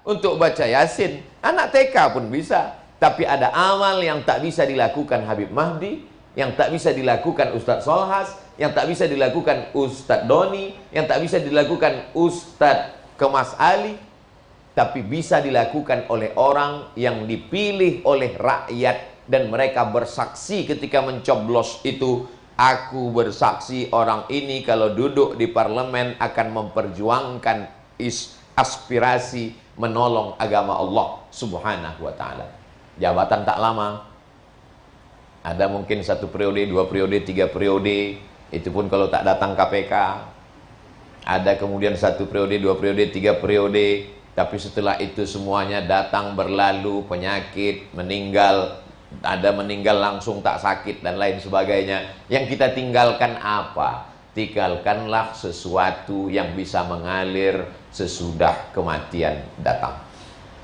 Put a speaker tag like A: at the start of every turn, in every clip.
A: untuk baca Yasin. Anak TK pun bisa. Tapi ada amal yang tak bisa dilakukan Habib Mahdi, yang tak bisa dilakukan Ustadz Solhas, yang tak bisa dilakukan Ustadz Doni, yang tak bisa dilakukan Ustadz Kemas Ali, tapi bisa dilakukan oleh orang yang dipilih oleh rakyat. Dan mereka bersaksi ketika mencoblos itu, aku bersaksi orang ini kalau duduk di parlemen akan memperjuangkan aspirasi menolong agama Allah subhanahu wa ta'ala. Jabatan tak lama, ada mungkin 1 periode, 2 periode, 3 periode, itu pun kalau tak datang KPK. Ada kemudian 1 periode, 2 periode, 3 periode, tapi setelah itu semuanya datang berlalu, penyakit, meninggal, ada meninggal langsung tak sakit dan lain sebagainya. Yang kita tinggalkan apa? Tinggalkanlah sesuatu yang bisa mengalir sesudah kematian datang.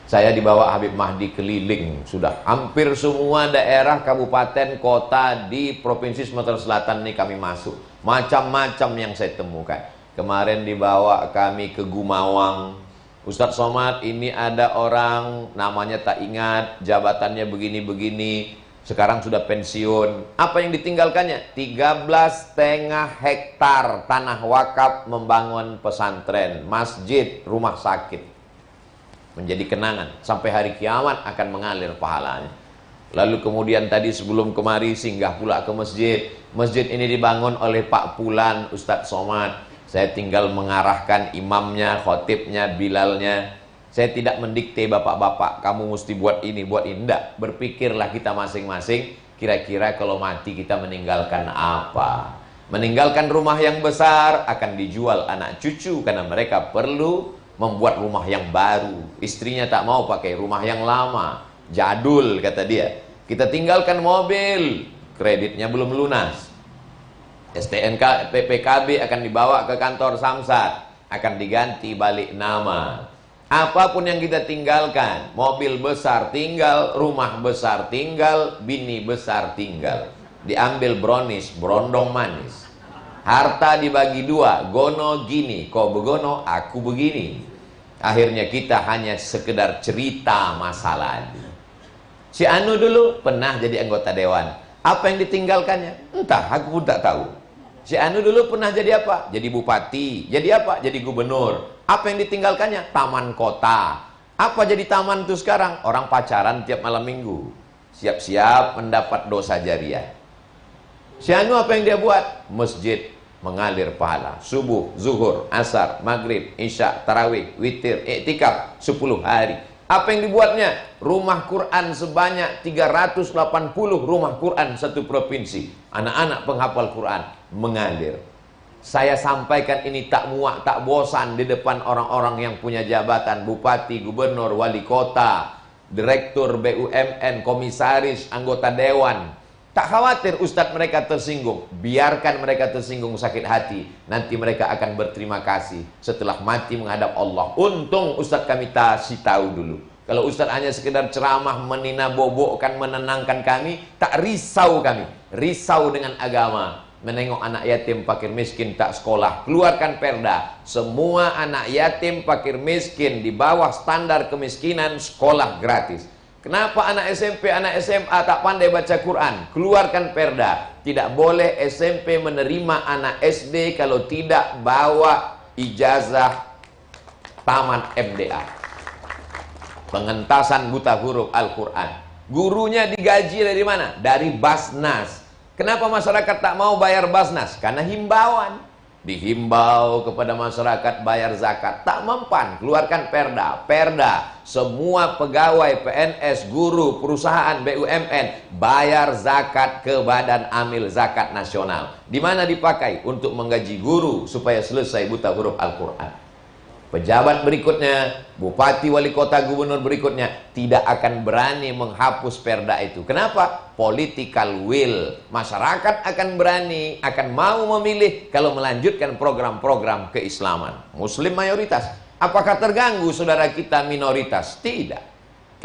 A: Saya dibawa Habib Mahdi keliling, sudah hampir semua daerah, kabupaten, kota di Provinsi Sumatera Selatan ini kami masuk. Macam-macam yang saya temukan. Kemarin dibawa kami ke Gumawang. Ustadz Somad, ini ada orang namanya tak ingat, jabatannya begini-begini, sekarang sudah pensiun. Apa yang ditinggalkannya? 13,5 hektar tanah wakaf membangun pesantren, masjid, rumah sakit. Menjadi kenangan, sampai hari kiamat akan mengalir pahalanya. Lalu kemudian tadi sebelum kemari singgah pula ke masjid. Masjid ini dibangun oleh Pak Pulan, Ustadz Somad. Saya tinggal mengarahkan imamnya, khotibnya, bilalnya. Saya tidak mendikte bapak-bapak, kamu mesti buat ini, buat ini. Tidak, berpikirlah kita masing-masing, kira-kira kalau mati kita meninggalkan apa. Meninggalkan rumah yang besar, akan dijual anak cucu, karena mereka perlu membuat rumah yang baru. Istrinya tak mau pakai rumah yang lama, jadul kata dia. Kita tinggalkan mobil, kreditnya belum lunas. STNK PPKB akan dibawa ke kantor Samsat, akan diganti balik nama. Apapun yang kita tinggalkan, mobil besar tinggal, rumah besar tinggal, bini besar tinggal. Diambil brownies, berondong manis. Harta dibagi 2, gono gini, kau begono, aku begini. Akhirnya kita hanya sekedar cerita masa lalu. Si Anu dulu pernah jadi anggota dewan. Apa yang ditinggalkannya? Entah, aku pun tak tahu. Si Anu dulu pernah jadi apa? Jadi bupati. Jadi apa? Jadi gubernur. Apa yang ditinggalkannya? Taman kota. Apa jadi taman itu sekarang? Orang pacaran tiap malam minggu. Siap-siap mendapat dosa jariah. Si Anu apa yang dia buat? Masjid mengalir pahala. Subuh, zuhur, asar, maghrib, isya, tarawih, witir, iktikaf 10 hari. Apa yang dibuatnya? Rumah Quran sebanyak 380 rumah Quran satu provinsi. Anak-anak penghafal Quran mengalir. Saya sampaikan ini tak muak, tak bosan di depan orang-orang yang punya jabatan, bupati, gubernur, wali kota, direktur BUMN, komisaris, anggota dewan. Tak khawatir Ustadz mereka tersinggung. Biarkan mereka tersinggung, sakit hati. Nanti mereka akan berterima kasih setelah mati menghadap Allah. Untung Ustadz kami kasih tahu dulu. Kalau Ustadz hanya sekedar ceramah, menina bobokkan, menenangkan kami, tak risau kami. Risau dengan agama. Menengok anak yatim, fakir miskin tak sekolah. Keluarkan perda. Semua anak yatim, fakir miskin di bawah standar kemiskinan sekolah gratis. Kenapa anak SMP, anak SMA tak pandai baca Quran? Keluarkan perda. Tidak boleh SMP menerima anak SD kalau tidak bawa ijazah tamat MDA. Pengentasan buta huruf Al-Quran. Gurunya digaji dari mana? Dari Basnas. Kenapa masyarakat tak mau bayar Basnas? Karena himbauan. Dihimbau kepada masyarakat bayar zakat, tak mempan, keluarkan perda. Perda, semua pegawai PNS, guru, perusahaan BUMN bayar zakat ke Badan Amil Zakat Nasional. Di mana dipakai? Untuk menggaji guru supaya selesai buta huruf Al-Quran. Pejabat berikutnya, bupati, wali kota, gubernur berikutnya tidak akan berani menghapus perda itu. Kenapa? Political will. Masyarakat akan berani, akan mau memilih kalau melanjutkan program-program keislaman. Muslim mayoritas. Apakah terganggu saudara kita minoritas? Tidak.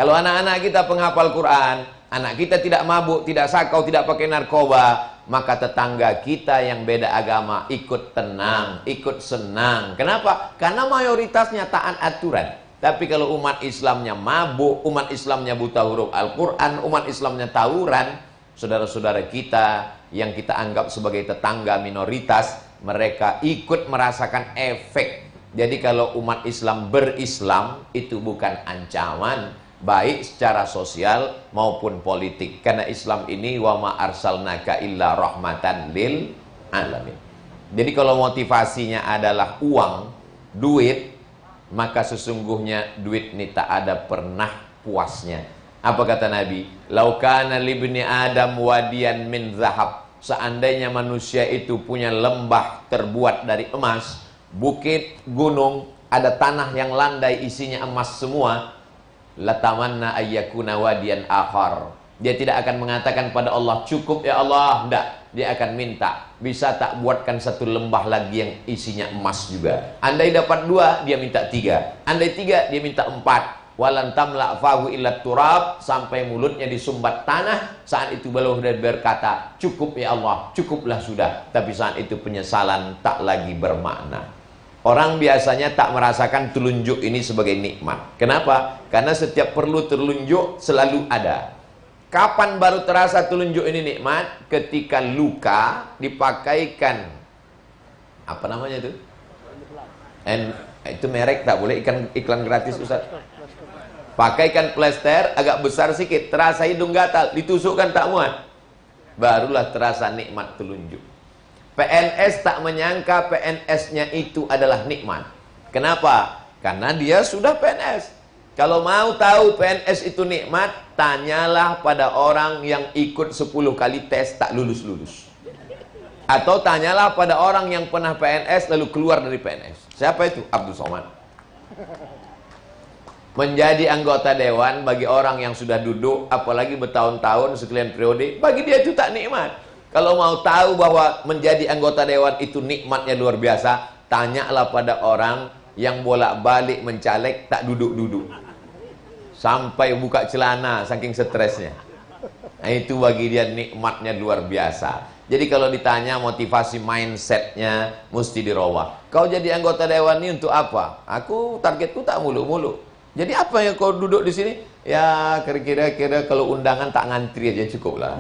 A: Kalau anak-anak kita penghafal Quran, anak kita tidak mabuk, tidak sakau, tidak pakai narkoba, maka tetangga kita yang beda agama ikut tenang, ikut senang. Kenapa? Karena mayoritasnya taat aturan. Tapi kalau umat Islamnya mabuk, umat Islamnya buta huruf Al-Quran, umat Islamnya tawuran, saudara-saudara kita yang kita anggap sebagai tetangga minoritas, mereka ikut merasakan efek. Jadi kalau umat Islam berislam, itu bukan ancaman, baik secara sosial maupun politik. Karena Islam ini wa ma arsalnaka illa rahmatan lil alamin. Jadi kalau motivasinya adalah uang, duit, maka sesungguhnya duit ini tak ada pernah puasnya. Apa kata Nabi? Lau kana libni Adam wadiyan min zahab. Seandainya manusia itu punya lembah terbuat dari emas, bukit, gunung, ada tanah yang landai isinya emas semua, latamanna ayyakuna wadiyan akhar. Dia tidak akan mengatakan pada Allah, cukup ya Allah, enggak. Dia akan minta, bisa tak buatkan satu lembah lagi yang isinya emas juga. Andai dapat 2, dia minta 3. Andai 3, dia minta 4. Walan tamla fahu illa turab, sampai mulutnya disumbat tanah. Saat itu baru dia berkata, cukup ya Allah, cukuplah sudah. Tapi saat itu penyesalan tak lagi bermakna. Orang biasanya tak merasakan telunjuk ini sebagai nikmat. Kenapa? Karena setiap perlu telunjuk selalu ada. Kapan baru terasa telunjuk ini nikmat? Ketika luka dipakaikan, apa namanya itu? Itu merek tak boleh, iklan gratis Ustaz. Pakaikan plester agak besar sedikit, terasa hidung gatal, ditusukkan tak muat, barulah terasa nikmat telunjuk. PNS tak menyangka PNS-nya itu adalah nikmat. Kenapa? Karena dia sudah PNS. Kalau mau tahu PNS itu nikmat, tanyalah pada orang yang ikut 10 kali tes tak lulus-lulus. Atau tanyalah pada orang yang pernah PNS lalu keluar dari PNS. Siapa itu? Abdul Somad. Menjadi anggota dewan bagi orang yang sudah duduk, apalagi bertahun-tahun sekian periode, bagi dia itu tak nikmat. Kalau mau tahu bahwa menjadi anggota dewan itu nikmatnya luar biasa, tanyalah pada orang yang bolak-balik mencaleg tak duduk-duduk. Sampai buka celana saking stresnya. Nah, itu bagi dia nikmatnya luar biasa. Jadi kalau ditanya motivasi mindsetnya mesti dirubah. Kau jadi anggota dewan ini untuk apa? Aku targetku tak mulu-mulu. Jadi apa yang kau duduk di sini? Ya kira-kira kalau undangan tak ngantri aja cukup lah.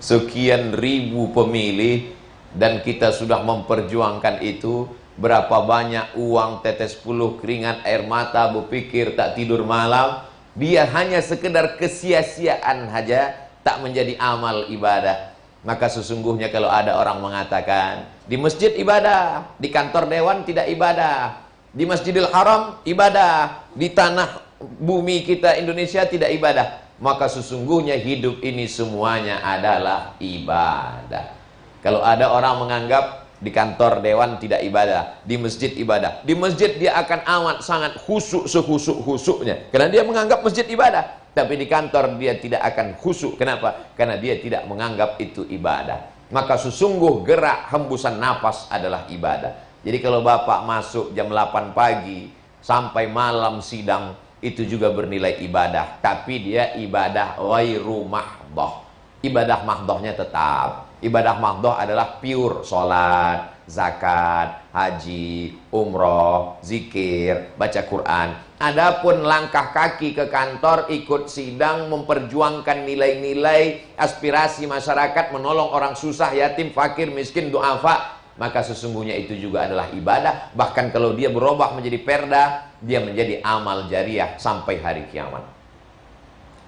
A: Sekian ribu pemilih dan kita sudah memperjuangkan itu. Berapa banyak uang, tetes puluh, keringat, air mata, berpikir tak tidur malam. Dia hanya sekedar kesia-siaan saja, tak menjadi amal ibadah. Maka sesungguhnya kalau ada orang mengatakan, di masjid ibadah, di kantor dewan tidak ibadah, di Masjidil Haram ibadah, di tanah bumi kita Indonesia tidak ibadah, maka sesungguhnya hidup ini semuanya adalah ibadah. Kalau ada orang menganggap di kantor dewan tidak ibadah, di masjid ibadah, di masjid dia akan amat sangat khusyuk sekhusyuk-khusyuknya karena dia menganggap masjid ibadah. Tapi di kantor dia tidak akan khusyuk. Kenapa? Karena dia tidak menganggap itu ibadah. Maka sesungguh gerak hembusan nafas adalah ibadah. Jadi kalau Bapak masuk jam 8 pagi sampai malam sidang, itu juga bernilai ibadah. Tapi dia ibadah ghairu mahdoh. Ibadah mahdohnya tetap. Ibadah mahdoh adalah pure, sholat, zakat, haji, umroh, zikir, baca Quran. Adapun langkah kaki ke kantor, ikut sidang, memperjuangkan nilai-nilai aspirasi masyarakat, menolong orang susah, yatim, fakir, miskin, du'afa, maka sesungguhnya itu juga adalah ibadah. Bahkan kalau dia berubah menjadi perda, dia menjadi amal jariah sampai hari kiamat.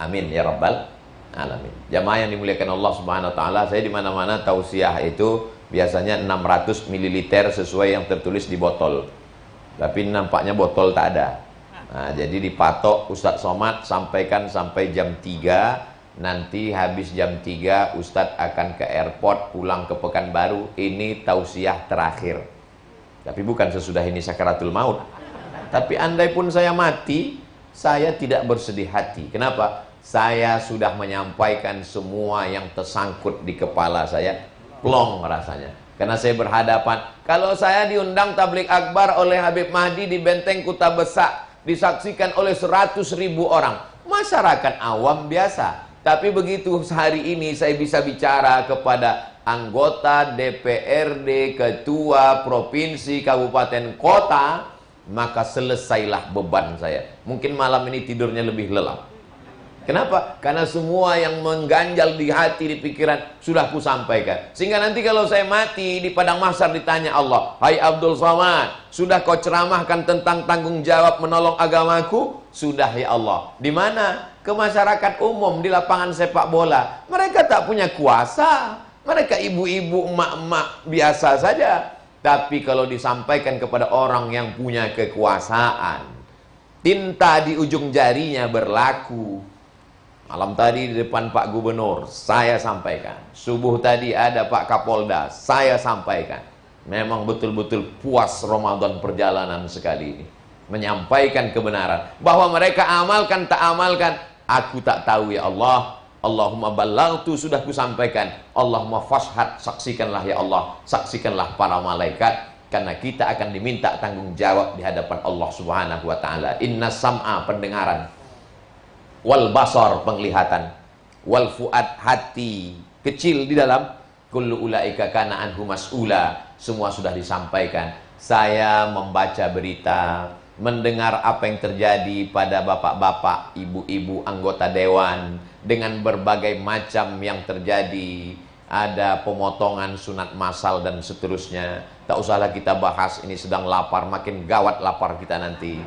A: Amin ya rabbal alamin. Jamaah yang dimuliakan Allah Subhanahu wa taala, saya di mana-mana tausiah itu biasanya 600 ml sesuai yang tertulis di botol. Tapi nampaknya botol tak ada. Nah, jadi dipatok Ustadz Somad sampaikan sampai jam 3. Nanti habis jam 3 Ustadz akan ke airport pulang ke Pekanbaru. Ini tausiah terakhir. Tapi bukan sesudah ini sakaratul maut. Tapi andai pun saya mati, saya tidak bersedih hati. Kenapa? Saya sudah menyampaikan semua yang tersangkut di kepala saya. Plong rasanya. Karena saya berhadapan, kalau saya diundang tablik akbar oleh Habib Mahdi di Benteng Kuta Besak, disaksikan oleh 100.000 orang, masyarakat awam biasa. Tapi begitu hari ini saya bisa bicara kepada anggota DPRD, ketua provinsi, kabupaten, kota, maka selesailah beban saya. Mungkin malam ini tidurnya lebih lelap. Kenapa? Karena semua yang mengganjal di hati, di pikiran sudah ku sampaikan. Sehingga nanti kalau saya mati di padang mahsyar ditanya Allah, "Hai Abdul Somad, sudah kau ceramahkan tentang tanggung jawab menolong agamaku?" Sudah ya Allah. Di mana? Ke masyarakat umum, di lapangan sepak bola. Mereka tak punya kuasa. Mereka ibu-ibu, emak-emak biasa saja. Tapi kalau disampaikan kepada orang yang punya kekuasaan, tinta di ujung jarinya berlaku. Malam tadi di depan Pak Gubernur, saya sampaikan. Subuh tadi ada Pak Kapolda, saya sampaikan. Memang betul-betul puas Ramadan perjalanan sekali ini. Menyampaikan kebenaran. Bahwa mereka amalkan, tak amalkan, aku tak tahu ya Allah. Allahumma ballaghtu, sudah kusampaikan. Allahumma fashhad, saksikanlah ya Allah. Saksikanlah para malaikat. Karena kita akan diminta tanggung jawab di hadapan Allah Subhanahu wa ta'ala. Inna sam'a, pendengaran. Wal basar, penglihatan. Wal fuad, hati kecil di dalam. Kullu ulaika kana anhu mas'ula. Semua sudah disampaikan. Saya membaca berita, mendengar apa yang terjadi pada bapak-bapak, ibu-ibu anggota dewan, dengan berbagai macam yang terjadi. Ada pemotongan sunat massal dan seterusnya. Tak usahlah kita bahas, ini sedang lapar, makin gawat lapar kita nanti.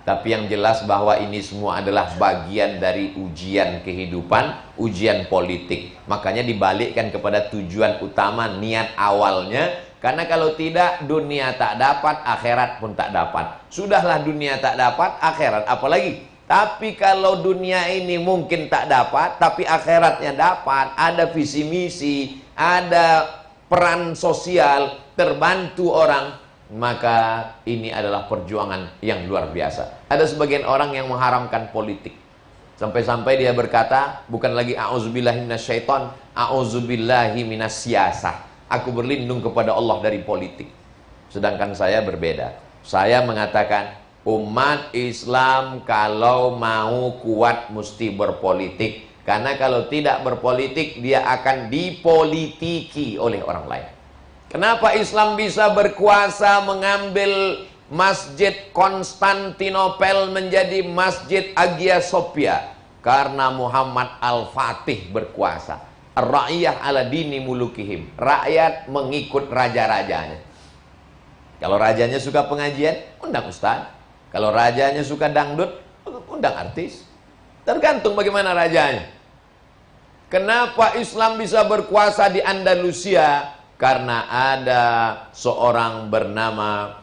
A: Tapi yang jelas bahwa ini semua adalah bagian dari ujian kehidupan, ujian politik. Makanya dibalikkan kepada tujuan utama, niat awalnya. Karena kalau tidak, dunia tak dapat, akhirat pun tak dapat. Sudahlah dunia tak dapat, akhirat apalagi. Tapi kalau dunia ini mungkin tak dapat, tapi akhiratnya dapat, ada visi misi, ada peran sosial, terbantu orang, maka ini adalah perjuangan yang luar biasa. Ada sebagian orang yang mengharamkan politik. Sampai-sampai dia berkata, bukan lagi a'udzubillahi minasyaiton, a'udzubillahi minasyasah. Aku berlindung kepada Allah dari politik. Sedangkan saya berbeda. Saya mengatakan, umat Islam kalau mau kuat mesti berpolitik. Karena kalau tidak berpolitik, dia akan dipolitiki oleh orang lain. Kenapa Islam bisa berkuasa mengambil Masjid Konstantinopel menjadi Masjid Hagia Sophia? Karena Muhammad Al-Fatih berkuasa. Rakyat ala dini mulukihim. Rakyat mengikut raja-rajanya. Kalau rajanya suka pengajian, undang ustaz. Kalau rajanya suka dangdut, undang artis. Tergantung bagaimana rajanya. Kenapa Islam bisa berkuasa di Andalusia? Karena ada seorang bernama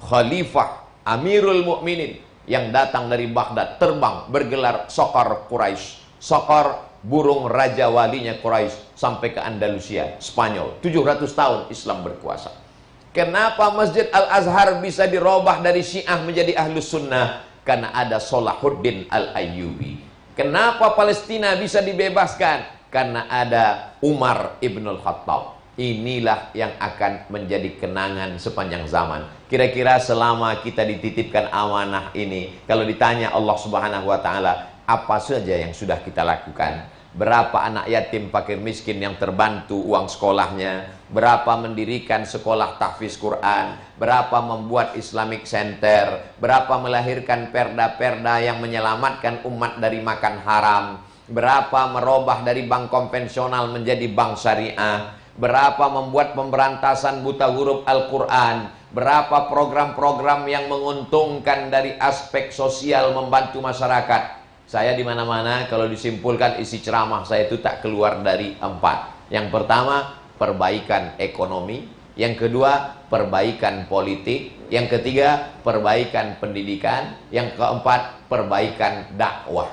A: Khalifah Amirul Mukminin yang datang dari Baghdad, terbang bergelar Sokor Quraisy. Sokor, burung raja walinya Quraisy, sampai ke Andalusia, Spanyol. 700 tahun Islam berkuasa. Kenapa Masjid Al-Azhar bisa dirubah dari Syiah menjadi Ahlus Sunnah? Karena ada Salahuddin Al-Ayyubi. Kenapa Palestina bisa dibebaskan? Karena ada Umar Ibnul Khattab. Inilah yang akan menjadi kenangan sepanjang zaman. Kira-kira selama kita dititipkan amanah ini, kalau ditanya Allah Subhanahu wa ta'ala, apa saja yang sudah kita lakukan? Berapa anak yatim fakir miskin yang terbantu uang sekolahnya? Berapa mendirikan sekolah tahfiz Quran? Berapa membuat Islamic Center? Berapa melahirkan perda-perda yang menyelamatkan umat dari makan haram? Berapa merubah dari bank konvensional menjadi bank syariah? Berapa membuat pemberantasan buta huruf Al-Quran? Berapa program-program yang menguntungkan dari aspek sosial membantu masyarakat? Saya di mana-mana kalau disimpulkan isi ceramah saya itu tak keluar dari 4. Yang pertama, perbaikan ekonomi. Yang kedua, perbaikan politik. Yang ketiga, perbaikan pendidikan. Yang keempat, perbaikan dakwah.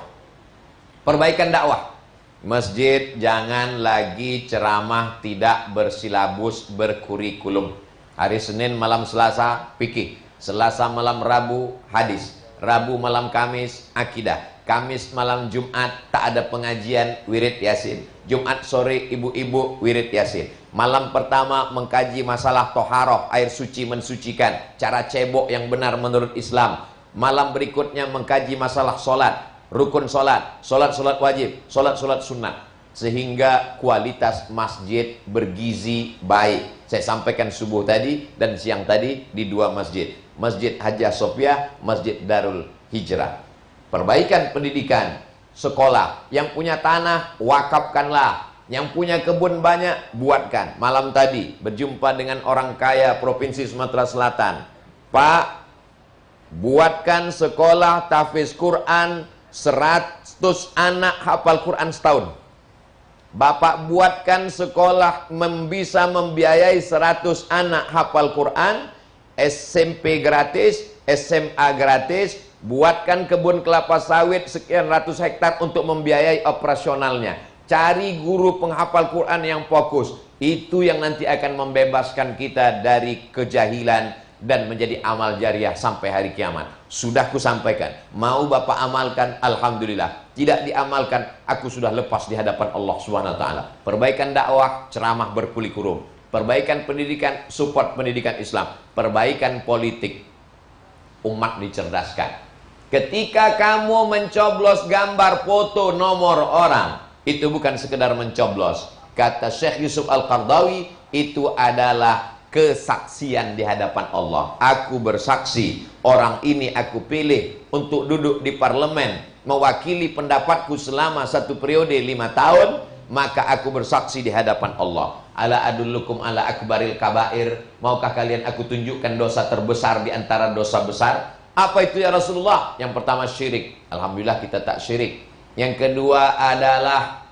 A: Perbaikan dakwah. Masjid jangan lagi ceramah tidak bersilabus, berkurikulum. Hari Senin malam Selasa, fikih. Selasa malam Rabu, hadis. Rabu malam Kamis, akidah. Kamis malam Jumat, tak ada pengajian, wirid yasin. Jumat sore, ibu-ibu, wirid yasin. Malam pertama mengkaji masalah toharoh, air suci mensucikan. Cara cebok yang benar menurut Islam. Malam berikutnya mengkaji masalah solat. Rukun solat, solat wajib, solat sunat, sehingga kualitas masjid bergizi baik. Saya sampaikan subuh tadi dan siang tadi di 2 masjid. Masjid Hagia Sophia, Masjid Darul Hijrah. Perbaikan pendidikan, sekolah. Yang punya tanah, wakafkanlah. Yang punya kebun banyak, buatkan. Malam tadi berjumpa dengan orang kaya Provinsi Sumatera Selatan. Pak, buatkan sekolah tahfiz Quran 100 anak hafal Quran setahun. Bapak buatkan sekolah bisa membiayai 100 anak hafal Quran, SMP gratis, SMA gratis, buatkan kebun kelapa sawit sekian ratus hektar untuk membiayai operasionalnya. Cari guru penghafal Quran yang fokus. Itu yang nanti akan membebaskan kita dari kejahilan dan menjadi amal jariah sampai hari kiamat. Sudah kusampaikan. Mau Bapak amalkan, alhamdulillah. Tidak diamalkan, aku sudah lepas di hadapan Allah Subhanahu wa taala. Perbaikan dakwah, ceramah berkurikulum. Perbaikan pendidikan, support pendidikan Islam. Perbaikan politik, umat dicerdaskan. Ketika kamu mencoblos gambar foto nomor orang, itu bukan sekedar mencoblos. Kata Syekh Yusuf Al-Qardawi, itu adalah kesaksian di hadapan Allah. Aku bersaksi, orang ini aku pilih untuk duduk di parlemen, mewakili pendapatku selama 1 periode 5 tahun, maka aku bersaksi di hadapan Allah. Ala adullukum ala akbaril kabair. Maukah kalian aku tunjukkan dosa terbesar di antara dosa besar? Apa itu ya Rasulullah? Yang pertama syirik. Alhamdulillah kita tak syirik. Yang kedua adalah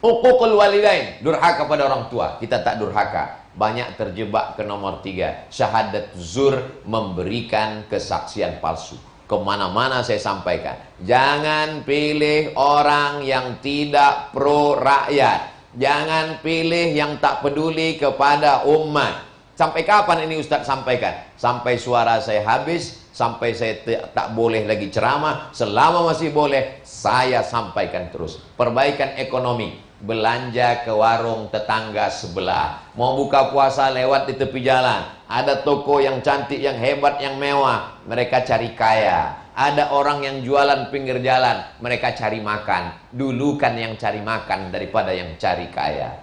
A: uququl walidain, durhaka pada orang tua. Kita tak durhaka. Banyak terjebak ke nomor 3, syahadat zur, memberikan kesaksian palsu. Kemana-mana saya sampaikan, jangan pilih orang yang tidak pro rakyat. Jangan pilih yang tak peduli kepada umat. Sampai kapan ini Ustadz sampaikan? Sampai suara saya habis, sampai saya tak boleh lagi ceramah. Selama masih boleh, saya sampaikan terus. Perbaikan ekonomi, belanja ke warung tetangga sebelah. Mau buka puasa lewat di tepi jalan, ada toko yang cantik, yang hebat, yang mewah, mereka cari kaya. Ada orang yang jualan pinggir jalan, mereka cari makan. Dulu kan yang cari makan daripada yang cari kaya.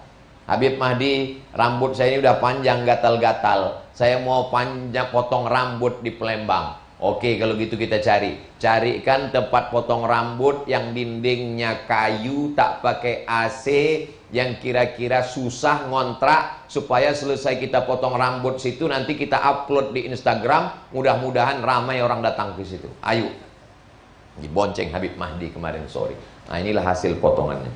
A: Habib Mahdi, rambut saya ini udah panjang gatal-gatal. Saya mau panjang potong rambut di Palembang. Oke, kalau gitu kita carikan tempat potong rambut yang dindingnya kayu, tak pakai AC, yang kira-kira susah ngontrak, supaya selesai kita potong rambut situ, nanti kita upload di Instagram, mudah-mudahan ramai orang datang ke situ. Ayo, dibonceng Habib Mahdi kemarin sore. Nah, inilah hasil potongannya.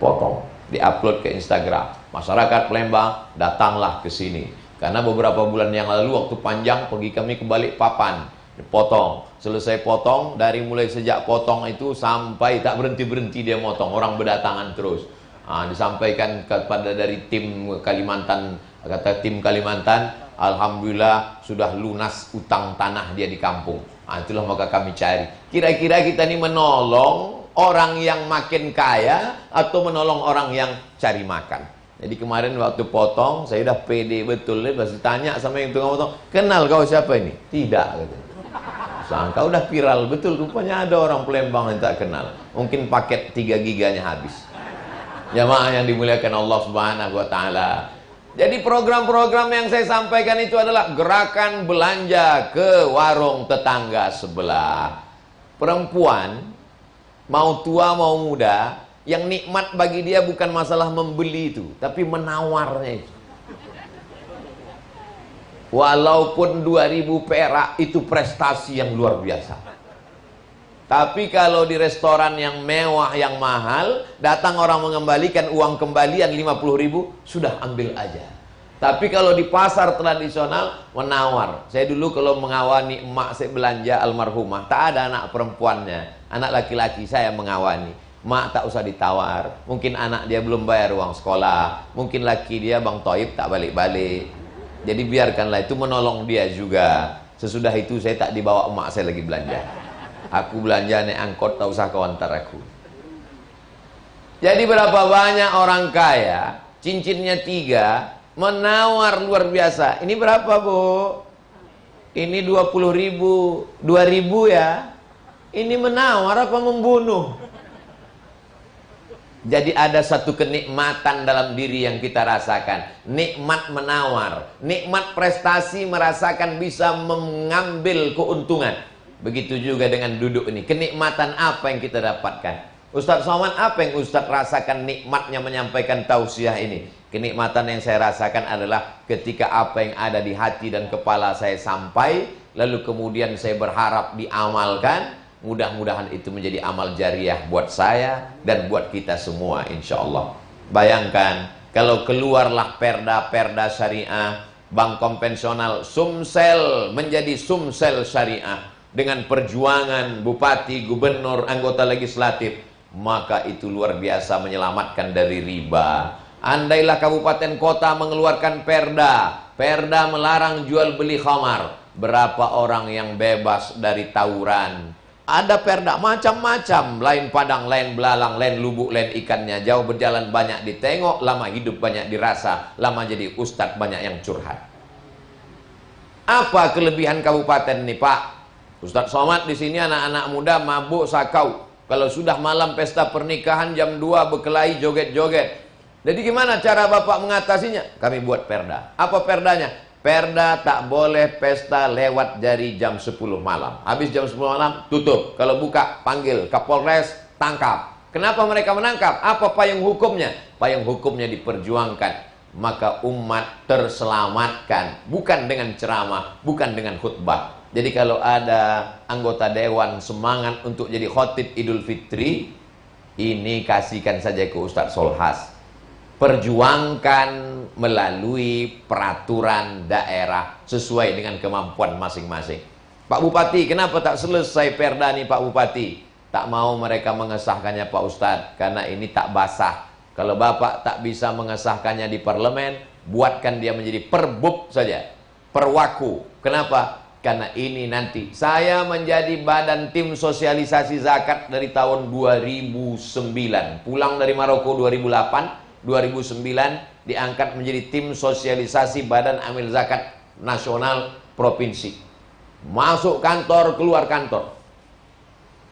A: Potong, diupload ke Instagram. Masyarakat Palembang, datanglah ke sini. Karena beberapa bulan yang lalu waktu panjang pergi kami ke Balikpapan, dipotong. Selesai potong, dari mulai sejak potong itu sampai tak berhenti-berhenti dia motong, orang berdatangan terus. Disampaikan kepada dari tim Kalimantan, kata tim Kalimantan, alhamdulillah sudah lunas utang tanah dia di kampung. Itulah maka kami cari. Kira-kira kita ini menolong orang yang makin kaya atau menolong orang yang cari makan? Jadi kemarin waktu potong, saya udah pede betul. Pasti tanya sama yang tukang potong, kenal kau siapa ini? Tidak, katanya. Sangka udah viral betul. Rupanya ada orang Palembang yang tak kenal. Mungkin paket 3 giganya habis. Jamaah yang dimuliakan Allah Subhanahu wa taala. Jadi program-program yang saya sampaikan itu adalah gerakan belanja ke warung tetangga sebelah. Perempuan, mau tua mau muda, yang nikmat bagi dia bukan masalah membeli itu, tapi menawarnya itu. Walaupun 2000 perak itu prestasi yang luar biasa. Tapi kalau di restoran yang mewah, yang mahal, datang orang mengembalikan uang kembalian 50.000, sudah ambil aja. Tapi kalau di pasar tradisional, menawar. Saya dulu kalau mengawani emak saya belanja almarhumah, tak ada anak perempuannya, anak laki-laki saya mengawani. Mak tak usah ditawar. Mungkin anak dia belum bayar uang sekolah, mungkin laki dia Bang Toib tak balik-balik. Jadi biarkanlah, itu menolong dia juga. Sesudah itu saya tak dibawa emak saya lagi belanja. Aku belanja naik angkot, tak usah kau antar aku. Jadi berapa banyak orang kaya, cincinnya 3, menawar luar biasa. Ini berapa bu? Ini 20.000, 2.000 ya. Ini menawar apa membunuh? Jadi ada satu kenikmatan dalam diri yang kita rasakan. Nikmat menawar, nikmat prestasi, merasakan bisa mengambil keuntungan. Begitu juga dengan duduk ini. Kenikmatan apa yang kita dapatkan? Ustadz Somad, apa yang Ustadz rasakan nikmatnya menyampaikan tausiah ini? Kenikmatan yang saya rasakan adalah ketika apa yang ada di hati dan kepala saya sampai, lalu kemudian saya berharap diamalkan. Mudah-mudahan itu menjadi amal jariah buat saya dan buat kita semua, insya Allah. Bayangkan kalau keluarlah perda-perda syariah, bank konvensional Sumsel menjadi Sumsel syariah dengan perjuangan bupati, gubernur, anggota legislatif, maka itu luar biasa menyelamatkan dari riba. Andailah kabupaten kota mengeluarkan perda melarang jual beli khamar, berapa orang yang bebas dari tawuran? Ada perda macam-macam, lain padang, lain belalang, lain lubuk, lain ikannya. Jauh berjalan banyak ditengok, lama hidup banyak dirasa, lama jadi ustadz banyak yang curhat. Apa kelebihan kabupaten ini, Pak? Ustadz Somad di sini anak-anak muda mabuk sakau. Kalau sudah malam pesta pernikahan jam 2 berkelahi joget-joget. Jadi gimana cara Bapak mengatasinya? Kami buat perda. Apa perdanya? Perda tak boleh pesta lewat dari jam 10 malam. Habis jam 10 malam tutup. Kalau buka panggil Kapolres, tangkap. Kenapa mereka menangkap? Apa payung hukumnya? Payung hukumnya diperjuangkan. Maka umat terselamatkan. Bukan dengan ceramah, bukan dengan khutbah. Jadi kalau ada anggota dewan semangat untuk jadi khotib Idul Fitri, ini kasihkan saja ke Ustadz Solhas. Perjuangkan melalui peraturan daerah sesuai dengan kemampuan masing-masing. Pak Bupati, kenapa tak selesai perda nih Pak Bupati? Tak mau mereka mengesahkannya Pak Ustadz, karena ini tak basah. Kalau Bapak tak bisa mengesahkannya di parlemen, buatkan dia menjadi perbub saja, perwaku. Kenapa? Karena ini nanti saya menjadi badan tim sosialisasi zakat dari tahun 2009. Pulang dari Maroko 2008. 2009 diangkat menjadi tim sosialisasi Badan Amil Zakat Nasional Provinsi. Masuk kantor, keluar kantor.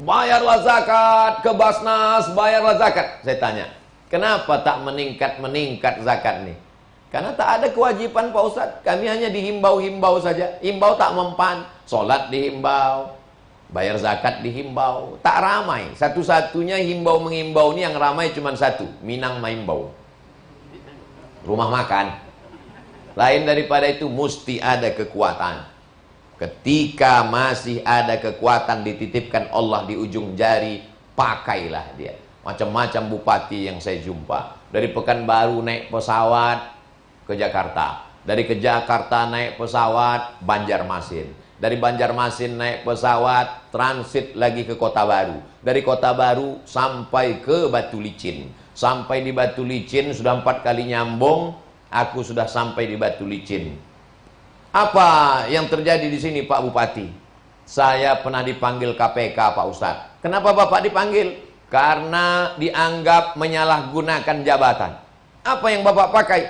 A: Bayarlah zakat ke Basnas, bayarlah zakat. Saya tanya, kenapa tak meningkat zakat nih? Karena tak ada kewajiban Pak Ustadz. Kami hanya dihimbau-himbau saja. Himbau tak mempan. Sholat dihimbau, bayar zakat dihimbau. Tak ramai. Satu-satunya himbau mengimbau ini yang ramai cuma satu, Minang Maimbau, rumah makan. Lain daripada itu mesti ada kekuatan. Ketika masih ada kekuatan dititipkan Allah di ujung jari, pakailah dia. Macam-macam bupati yang saya jumpa. Dari Pekanbaru naik pesawat ke Jakarta. Dari ke Jakarta naik pesawat Banjarmasin. Dari Banjarmasin naik pesawat transit lagi ke Kota Baru. Dari Kota Baru sampai ke Batu Licin. Sampai di Batu Licin sudah 4 kali nyambung, aku sudah sampai di Batu Licin. Apa yang terjadi di sini Pak Bupati? Saya pernah dipanggil KPK Pak Ustadz. Kenapa Bapak dipanggil? Karena dianggap menyalahgunakan jabatan. Apa yang Bapak pakai?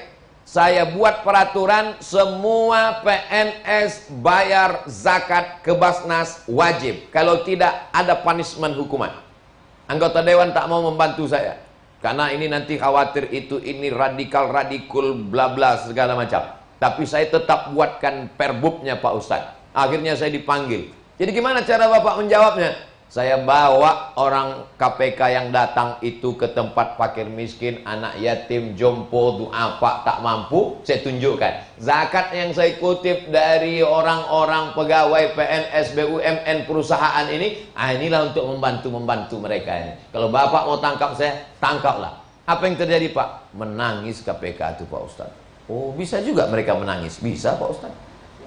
A: Saya buat peraturan semua PNS bayar zakat ke Basnas wajib. Kalau tidak ada punishment hukuman. Anggota dewan tak mau membantu saya. Karena ini nanti khawatir ini radikal bla bla segala macam. Tapi saya tetap buatkan perbubnya Pak Ustadz. Akhirnya saya dipanggil. Jadi gimana cara Bapak menjawabnya? Saya bawa orang KPK yang datang itu ke tempat fakir miskin, anak yatim, jompo, duafa, tak mampu. Saya tunjukkan zakat yang saya kutip dari orang-orang pegawai PNS, BUMN, perusahaan ini. Inilah untuk membantu mereka ini. Kalau Bapak mau tangkap saya, tangkaplah. Apa yang terjadi Pak? Menangis KPK itu Pak Ustadz. Oh bisa juga mereka menangis. Bisa Pak Ustadz.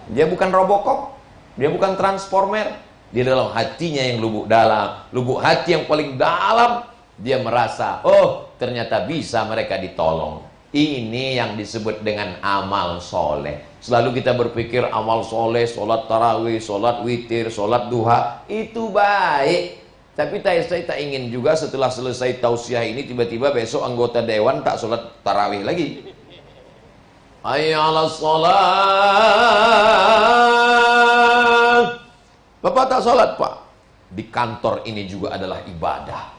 A: Dia bukan Robocop, dia bukan Transformer. Di dalam hatinya yang lubuk dalam, lubuk hati yang paling dalam, dia merasa, oh ternyata bisa mereka ditolong. Ini yang disebut dengan amal soleh. Selalu kita berpikir amal soleh, sholat tarawih, sholat witir, sholat duha, itu baik. Tapi saya tak ingin juga setelah selesai tausiah ini, tiba-tiba besok anggota dewan tak sholat tarawih lagi. Hayya 'alas shalah. Bapak tak sholat Pak. Di kantor ini juga adalah ibadah.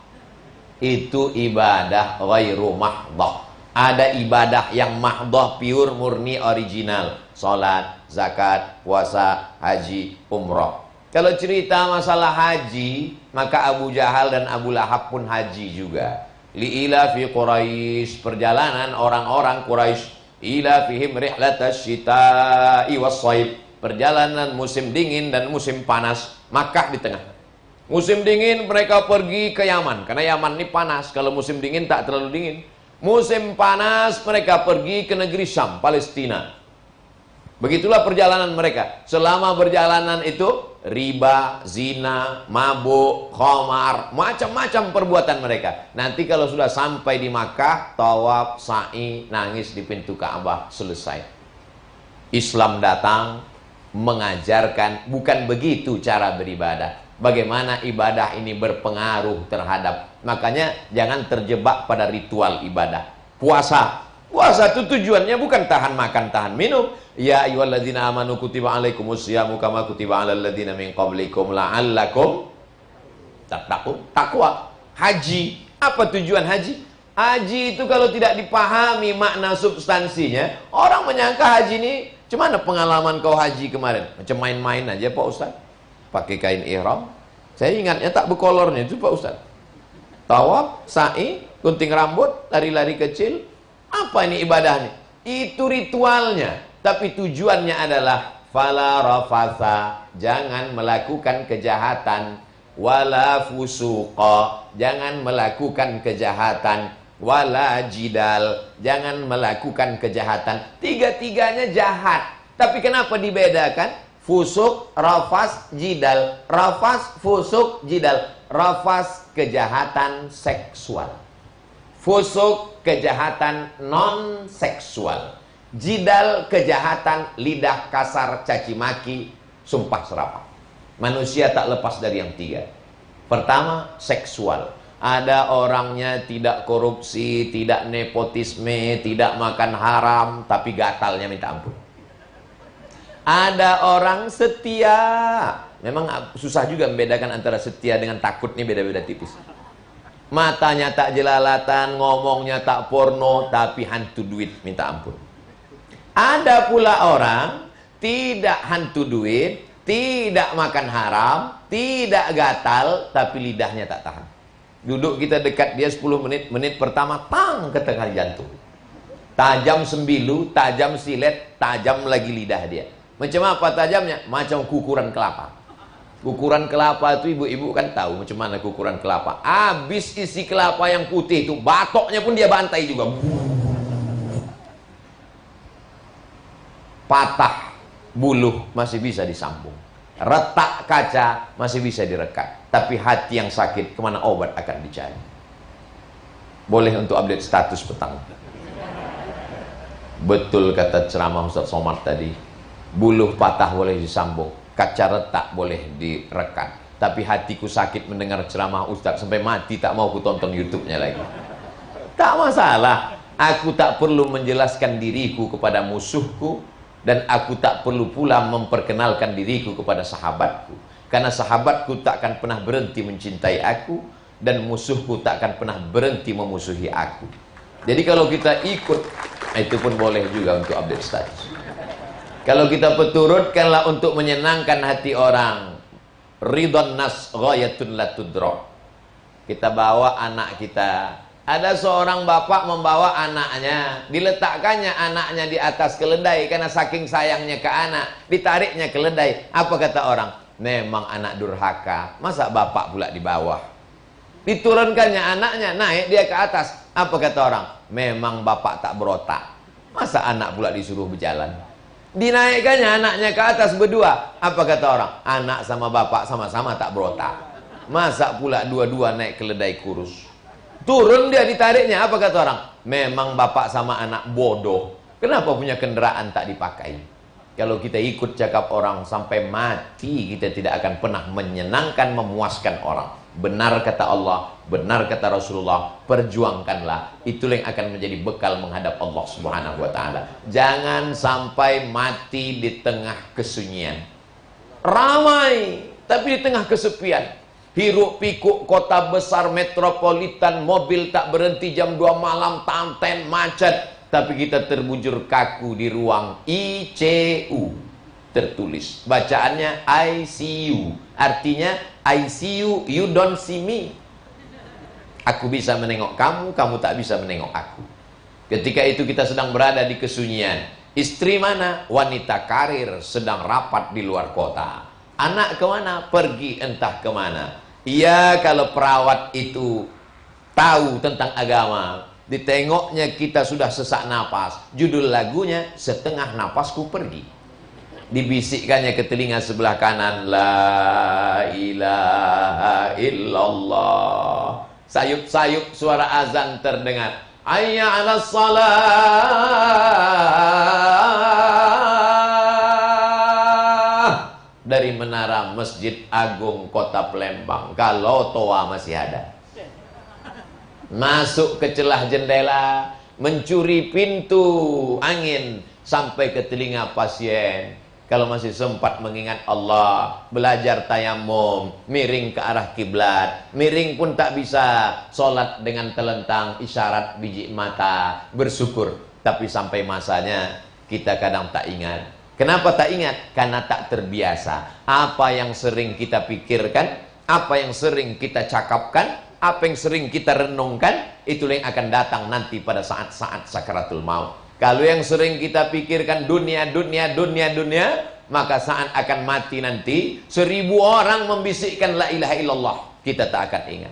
A: itu ibadah ghairu mahdhah. Ada ibadah yang mahdhah, pure, murni, original. Salat, zakat, puasa, haji, umrah. Kalau cerita masalah haji, maka Abu Jahal dan Abu Lahab pun haji juga. Li'ila fi Quraisy, perjalanan orang-orang Quraisy. Ila fihim rihlatas syita'i was-shaib, perjalanan musim dingin dan musim panas. Makkah di tengah. Musim dingin mereka pergi ke Yaman, karena Yaman ini panas. Kalau musim dingin tak terlalu dingin. Musim panas mereka pergi ke negeri Syam, Palestina. Begitulah perjalanan mereka. Selama perjalanan itu riba, zina, mabuk, khamar, macam-macam perbuatan mereka. Nanti kalau sudah sampai di Makkah, tawaf, sa'i, nangis di pintu Ka'bah, selesai. Islam datang mengajarkan bukan begitu cara beribadah. Bagaimana ibadah ini berpengaruh terhadap. Makanya jangan terjebak pada ritual ibadah. Puasa itu tujuannya bukan tahan makan, tahan minum. Ya ayyuhalladzina amanu kutiba alaikumusyamu kama kutiba alal ladzina min qablikum la'allakum tattaqun. Takwa. Haji. Apa tujuan haji? Haji itu kalau tidak dipahami makna substansinya, orang menyangka haji ini, cuman pengalaman kau haji kemarin? Macam main-main aja Pak Ustaz. Pakai kain ihram. Saya ingatnya tak berkolornya itu Pak Ustaz. Tawaf, sa'i, gunting rambut, lari-lari kecil. Apa ini ibadahnya? Itu ritualnya. Tapi tujuannya adalah fala rafatha, jangan melakukan kejahatan. Wala fusuqa, jangan melakukan kejahatan. Wala jidal, jangan melakukan kejahatan. Tiga-tiganya jahat. Tapi kenapa dibedakan? Fusuk, rafas, jidal. Rafas, fusuk, jidal. Rafas, kejahatan seksual. Fusuk, kejahatan non-seksual. Jidal, kejahatan lidah kasar, caci maki, sumpah serapah. Manusia tak lepas dari yang tiga. Pertama, seksual. Ada orangnya tidak korupsi, tidak nepotisme, tidak makan haram, tapi gatalnya minta ampun. Ada orang setia. Memang susah juga membedakan antara setia dengan takut, nih beda-beda tipis. Matanya tak jelalatan, ngomongnya tak porno, tapi hantu duit, minta ampun. Ada pula orang tidak hantu duit, tidak makan haram, tidak gatal, tapi lidahnya tak tahan. Duduk kita dekat dia 10 menit, menit pertama tang ke tengah jantung. Tajam sembilu, tajam silet, tajam lagi lidah dia. Macam apa tajamnya? Macam kukuran kelapa. Kukuran kelapa itu ibu-ibu kan tahu macam mana kukuran kelapa. Habis isi kelapa yang putih itu, batoknya pun dia bantai juga. Patah buluh masih bisa disambung. Retak kaca masih bisa direkat. Tapi hati yang sakit, kemana obat akan dicari? Boleh untuk update status petang. Betul kata ceramah Ustaz Somad tadi. Buluh patah boleh disambung, kaca retak boleh direkat. Tapi hatiku sakit mendengar ceramah Ustaz, sampai mati tak mau ku tonton YouTube-nya lagi. Tak masalah. Aku tak perlu menjelaskan diriku kepada musuhku, dan aku tak perlu pula memperkenalkan diriku kepada sahabatku. Karena sahabatku tak akan pernah berhenti mencintai aku, dan musuhku tak akan pernah berhenti memusuhi aku. Jadi kalau kita ikut, itu pun boleh juga untuk update status. Kalau kita peturutkanlah untuk menyenangkan hati orang. Ridwan nas ghayatun la tudra. Kita bawa anak kita. Ada seorang bapak membawa anaknya, diletakkannya anaknya di atas keledai karena saking sayangnya ke anak, ditariknya keledai. Apa kata orang? Memang anak durhaka. Masa bapak pula di bawah? Diturunkannya anaknya, naik dia ke atas. Apa kata orang? Memang bapak tak berotak. Masa anak pula disuruh berjalan? Dinaikkannya anaknya ke atas berdua. Apa kata orang? Anak sama bapak sama-sama tak berotak. Masa pula dua-dua naik keledai kurus? Turun dia ditariknya. Apa kata orang? Memang bapak sama anak bodoh. Kenapa punya kendaraan tak dipakai? Kalau kita ikut cakap orang sampai mati, kita tidak akan pernah menyenangkan, memuaskan orang. Benar kata Allah, benar kata Rasulullah, perjuangkanlah. Itulah yang akan menjadi bekal menghadap Allah Subhanahu wa ta'ala. Jangan sampai mati di tengah kesunyian. Ramai, tapi di tengah kesepian. Hiruk pikuk kota besar metropolitan, mobil tak berhenti jam 2 malam, tanten, macet. Tapi kita terbujur kaku di ruang ICU. Tertulis, bacaannya ICU. Artinya, I see you, you don't see me. Aku bisa menengok kamu, kamu tak bisa menengok aku. Ketika itu kita sedang berada di kesunyian. Istri mana? Wanita karir sedang rapat di luar kota. Anak kemana? Pergi entah kemana. Iya, kalau perawat itu tahu tentang agama, ditengoknya kita sudah sesak napas. Judul lagunya, Setengah Napasku Pergi. Dibisikkannya ke telinga sebelah kanan, La ilaha illallah. Sayup-sayup suara azan terdengar. Hayya 'alas shalah. Dari menara Masjid Agung Kota Palembang. Kalau toa masih ada. Masuk ke celah jendela, mencuri pintu angin sampai ke telinga pasien. Kalau masih sempat mengingat Allah, belajar tayamum, miring ke arah kiblat. Miring pun tak bisa, sholat dengan telentang, isyarat biji mata, bersyukur. Tapi sampai masanya kita kadang tak ingat. Kenapa tak ingat? Karena tak terbiasa. Apa yang sering kita pikirkan, apa yang sering kita cakapkan, apa yang sering kita renungkan, itulah yang akan datang nanti pada saat-saat sakaratul maut. Kalau yang sering kita pikirkan dunia, maka saat akan mati nanti, 1000 orang membisikkan la ilaha illallah, kita tak akan ingat.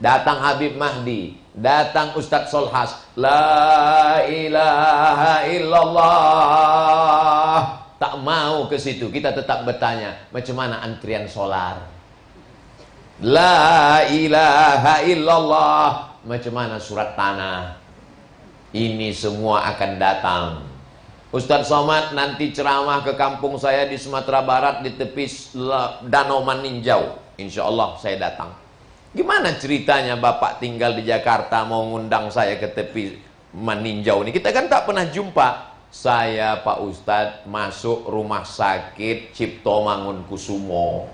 A: Datang Habib Mahdi, datang Ustadz Solhas, la ilaha illallah. Tak mau ke situ, kita tetap bertanya, macam mana antrian solar? La ilaha illallah, macam mana surat tanah? Ini semua akan datang. Ustadz Somad nanti ceramah ke kampung saya di Sumatera Barat, di tepi Danau Maninjau. Insya Allah saya datang. Gimana ceritanya Bapak tinggal di Jakarta mau ngundang saya ke tepi Maninjau ini? Kita kan tak pernah jumpa. Saya Pak Ustadz masuk rumah sakit Cipto Mangunkusumo.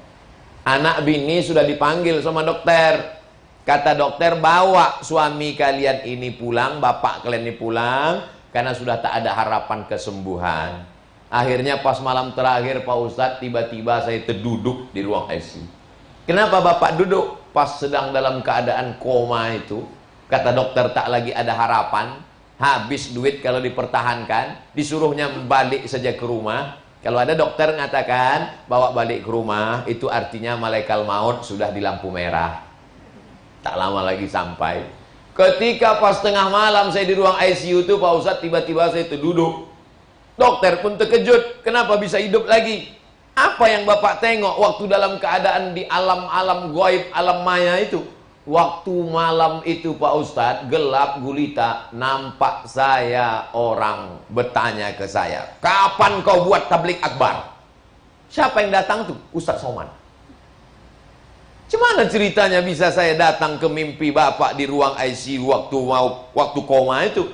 A: Anak bini sudah dipanggil sama dokter. Kata dokter, bawa suami kalian ini pulang, bapak kalian ini pulang, karena sudah tak ada harapan kesembuhan. Akhirnya pas malam terakhir Pak Ustadz, tiba-tiba saya terduduk di ruang ICU. Kenapa bapak duduk? Pas sedang dalam keadaan koma itu, kata dokter tak lagi ada harapan, habis duit kalau dipertahankan, disuruhnya balik saja ke rumah. Kalau ada dokter mengatakan bawa balik ke rumah, itu artinya malaikat maut sudah di lampu merah. Tak lama lagi sampai. Ketika pas tengah malam saya di ruang ICU itu, Pak Ustadz, tiba-tiba saya terduduk. Dokter pun terkejut, kenapa bisa hidup lagi? Apa yang Bapak tengok waktu dalam keadaan di alam-alam gaib, alam maya itu? Waktu malam itu Pak Ustadz, gelap gulita, nampak saya orang bertanya ke saya, kapan kau buat tablik akbar? Siapa yang datang tuh? Ustadz Somad. Gimana ceritanya bisa saya datang ke mimpi Bapak di ruang ICU waktu koma itu?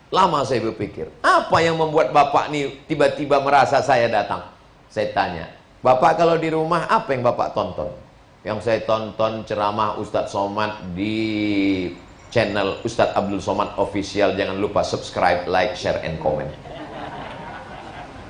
A: Lama saya berpikir, apa yang membuat Bapak nih tiba-tiba merasa saya datang? Saya tanya, Bapak kalau di rumah apa yang Bapak tonton? Yang saya tonton ceramah Ustadz Somad di channel Ustadz Abdul Somad Official. Jangan lupa subscribe, like, share, and comment.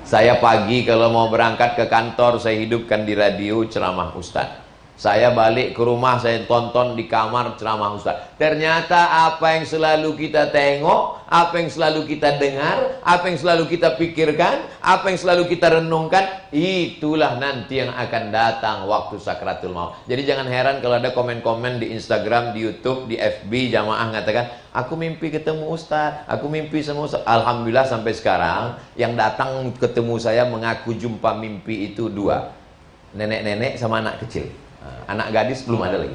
A: Saya pagi kalau mau berangkat ke kantor, saya hidupkan di radio ceramah Ustadz. Saya balik ke rumah, saya tonton di kamar ceramah Ustaz. Ternyata apa yang selalu kita tengok, apa yang selalu kita dengar, apa yang selalu kita pikirkan, apa yang selalu kita renungkan, itulah nanti yang akan datang waktu sakratul maut. Jadi jangan heran kalau ada komen-komen di Instagram, di YouTube, di FB, jamaah mengatakan, aku mimpi ketemu Ustaz, aku mimpi sama Ustaz. Alhamdulillah sampai sekarang yang datang ketemu saya mengaku jumpa mimpi itu 2. Nenek-nenek sama anak kecil. Anak gadis belum ada lagi.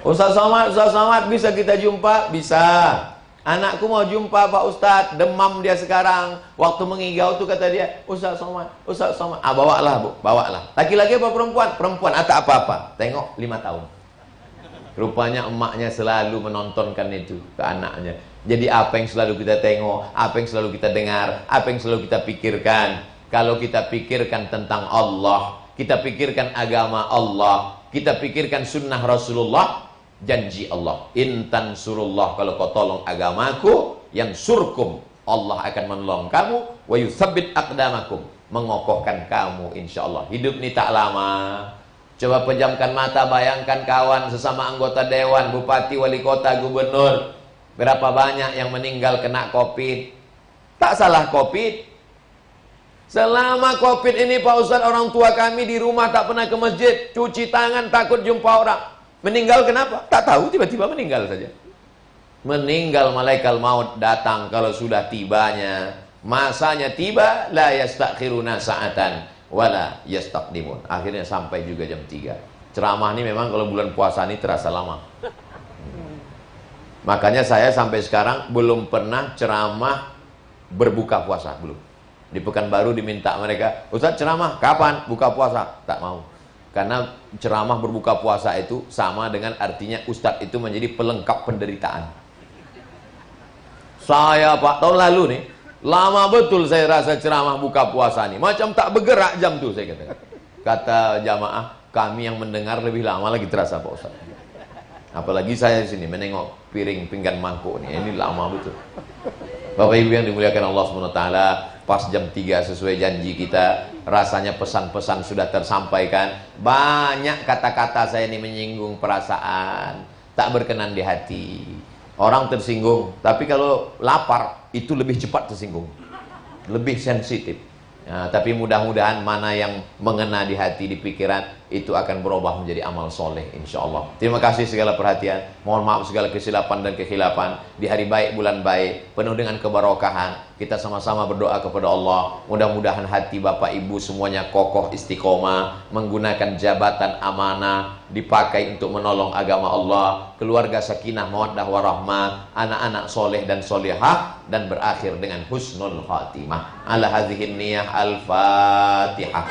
A: Ustaz Somad bisa kita jumpa? Bisa. Anakku mau jumpa Pak Ustadz, demam dia sekarang. Waktu mengigau tuh kata dia, Ustaz Somad. Bawalah bu, bawalah. Laki-laki apa perempuan? Perempuan, tak apa-apa. Tengok 5 tahun. Rupanya emaknya selalu menontonkan itu ke anaknya. Jadi apa yang selalu kita tengok, apa yang selalu kita dengar, apa yang selalu kita pikirkan. Kalau kita pikirkan tentang Allah, kita pikirkan agama Allah, kita pikirkan sunnah Rasulullah, janji Allah, intan surullah, kalau kau tolong agamaku, yang surkum, Allah akan menolong kamu, wa yutsabbit aqdamakum, mengokohkan kamu insyaallah. Hidup ini tak lama. Coba pejamkan mata, bayangkan kawan sesama anggota dewan, bupati, wali kota, gubernur, berapa banyak yang meninggal kena Covid. Tak salah Covid. Selama Covid ini Pak Ustadz, orang tua kami di rumah tak pernah ke masjid, cuci tangan, takut jumpa orang. Meninggal kenapa? Tak tahu, tiba-tiba meninggal saja. Meninggal, malaikat maut datang kalau sudah tibanya. Masanya tiba, la yastakhiruna sa'atan wala yastaqdimun. Akhirnya sampai juga jam 3. Ceramah ini memang kalau bulan puasa ini terasa lama. Makanya saya sampai sekarang belum pernah ceramah berbuka puasa, belum. Di Pekanbaru diminta mereka, Ustaz ceramah kapan buka puasa? Tak mau. Karena ceramah berbuka puasa itu sama dengan artinya Ustaz itu menjadi pelengkap penderitaan. Saya Pak, tahun lalu nih, lama betul saya rasa ceramah buka puasa nih. Macam tak bergerak jam tuh saya kata. Kata jamaah, kami yang mendengar lebih lama lagi terasa Pak Ustaz. Apalagi saya di sini menengok piring pinggan mangkuk nih, ini lama betul. Bapak Ibu yang dimuliakan Allah SWT, pas jam 3 sesuai janji kita, rasanya pesan-pesan sudah tersampaikan. Banyak kata-kata saya ini menyinggung perasaan, tak berkenan di hati. Orang tersinggung, tapi kalau lapar itu lebih cepat tersinggung, lebih sensitif. Ya, tapi mudah-mudahan mana yang mengena di hati, di pikiran, itu akan berubah menjadi amal soleh insyaallah. Terima kasih segala perhatian, mohon maaf segala kesilapan dan kekhilapan. Di hari baik, bulan baik, penuh dengan keberkahan, kita sama-sama berdoa kepada Allah. Mudah-mudahan hati Bapak Ibu semuanya kokoh istiqomah, menggunakan jabatan amanah, dipakai untuk menolong agama Allah, keluarga sakinah mawaddah warahmah, anak-anak soleh dan solehah, dan berakhir dengan husnul khatimah. Ala hadhihi niyah, al-Fatihah.